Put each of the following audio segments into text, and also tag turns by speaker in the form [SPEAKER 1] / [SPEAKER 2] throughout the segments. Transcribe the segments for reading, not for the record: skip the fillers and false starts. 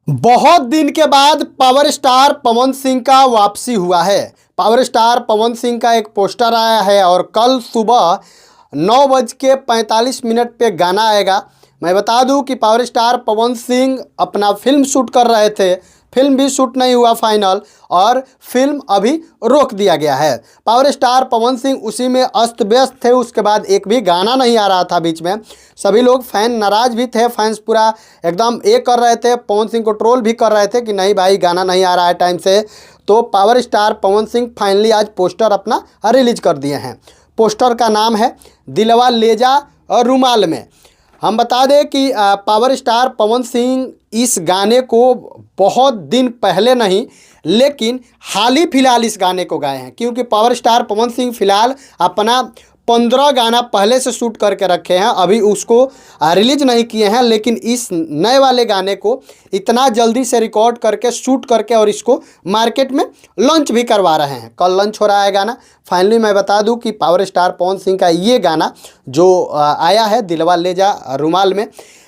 [SPEAKER 1] बहुत दिन के बाद पावर स्टार पवन सिंह का वापसी हुआ है। पावर स्टार पवन सिंह का एक पोस्टर आया है और कल सुबह 9:45 पे गाना आएगा। मैं बता दूं कि पावर स्टार पवन सिंह अपना फिल्म शूट कर रहे थे, फिल्म भी शूट नहीं हुआ फाइनल और फिल्म अभी रोक दिया गया है। पावर स्टार पवन सिंह उसी में अस्त व्यस्त थे। उसके बाद एक भी गाना नहीं आ रहा था बीच में। सभी लोग फैन नाराज़ भी थे, फैंस पूरा एकदम कर रहे थे, पवन सिंह को ट्रोल भी कर रहे थे कि नहीं भाई गाना नहीं आ रहा है टाइम से। तो power star Pawan Singh finally आज पोस्टर अपना रिलीज कर दिए हैं। पोस्टर का नाम है दिलवा ले जा रुमाल में। हम बता दें कि पावर स्टार पवन सिंह इस गाने को बहुत दिन पहले नहीं लेकिन हाल ही फिलहाल इस गाने को गाए हैं, क्योंकि पावर स्टार पवन सिंह फिलहाल अपना 15 गाना पहले से शूट करके रखे हैं, अभी उसको रिलीज नहीं किए हैं। लेकिन इस नए वाले गाने को इतना जल्दी से रिकॉर्ड करके शूट करके और इसको मार्केट में लॉन्च भी करवा रहे हैं। कल लॉन्च हो रहा है गाना। फाइनली मैं बता दूं कि पावर स्टार पवन सिंह का ये गाना जो आया है दिलवा ले जा रुमाल में,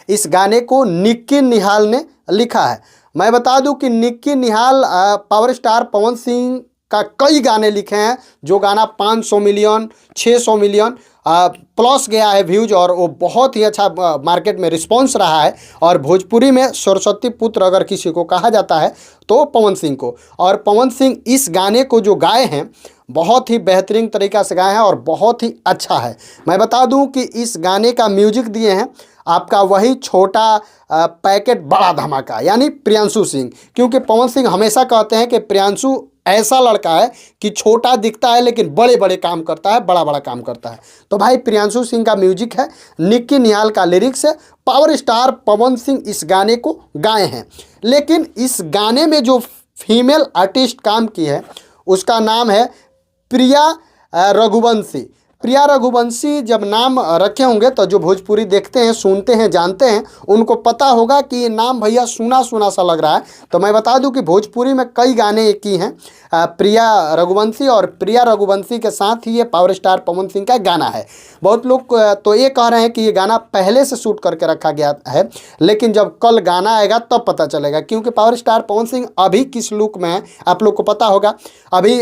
[SPEAKER 1] इस गाने को निक्की निहाल ने लिखा है। मैं बता दूं कि निक्की निहाल पावर स्टार पवन सिंह का कई गाने लिखे हैं, जो गाना 500 मिलियन 600 मिलियन प्लस गया है व्यूज, और वो बहुत ही अच्छा मार्केट में रिस्पांस रहा है। और भोजपुरी में सरस्वती पुत्र अगर किसी को कहा जाता है तो पवन सिंह को। और पवन सिंह इस गाने को जो गाए हैं बहुत ही बेहतरीन तरीक़ा से गाए हैं और बहुत ही अच्छा है। मैं बता दूं कि इस गाने का म्यूजिक दिए हैं आपका वही छोटा पैकेट बड़ा धमाका यानी प्रियांशु सिंह, क्योंकि पवन सिंह हमेशा कहते हैं कि प्रियांशु ऐसा लड़का है कि छोटा दिखता है लेकिन बड़े बड़े काम करता है, बड़ा बड़ा काम करता है। तो भाई प्रियांशु सिंह का म्यूजिक है, निक्की निहाल का लिरिक्स है, पावर स्टार पवन सिंह इस गाने को गाए हैं। लेकिन इस गाने में जो फीमेल आर्टिस्ट काम की है उसका नाम है प्रिया रघुवंशी। प्रिया रघुवंशी जब नाम रखे होंगे तो जो भोजपुरी देखते हैं, सुनते हैं, जानते हैं, उनको पता होगा कि ये नाम भैया सुना सुना सा लग रहा है। तो मैं बता दूं कि भोजपुरी में कई गाने की हैं प्रिया रघुवंशी, और प्रिया रघुवंशी के साथ ही ये पावर स्टार पवन सिंह का गाना है। बहुत लोग तो ये कह रहे हैं कि ये गाना पहले से शूट करके रखा गया है, लेकिन जब कल गाना आएगा तब पता चलेगा, क्योंकि पावर स्टार पवन सिंह अभी किस लुक में है आप लोग को पता होगा। अभी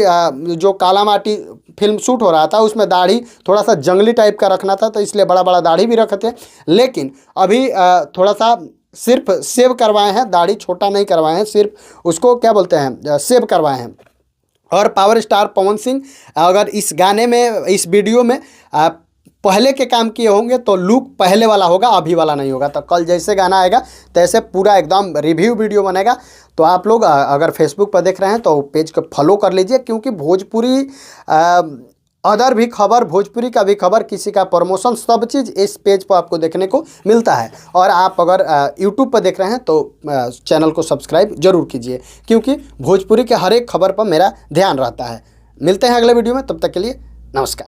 [SPEAKER 1] जो काला माटी फिल्म शूट हो रहा था उसमें दाढ़ी थोड़ा सा जंगली टाइप का रखना था, तो इसलिए बड़ा बड़ा दाढ़ी भी रखे थे। लेकिन अभी थोड़ा सा सिर्फ सेव करवाए हैं, दाढ़ी छोटा नहीं करवाए हैं, सिर्फ उसको क्या बोलते हैं सेव करवाए हैं। और पावर स्टार पवन सिंह अगर इस गाने में, इस वीडियो में पहले के काम किए होंगे तो लुक पहले वाला होगा, अभी वाला नहीं होगा। तो कल जैसे गाना आएगा तैसे पूरा एकदम रिव्यू वीडियो बनेगा। तो आप लोग अगर फेसबुक पर देख रहे हैं तो पेज को फॉलो कर लीजिए, क्योंकि भोजपुरी अदर भी खबर, भोजपुरी का भी खबर, किसी का प्रमोशन, सब चीज़ इस पेज पर आपको देखने को मिलता है। और आप अगर यूट्यूब पर देख रहे हैं तो चैनल को सब्सक्राइब जरूर कीजिए, क्योंकि भोजपुरी के हर एक खबर पर मेरा ध्यान रहता है। मिलते हैं अगले वीडियो में, तब तक के लिए नमस्कार।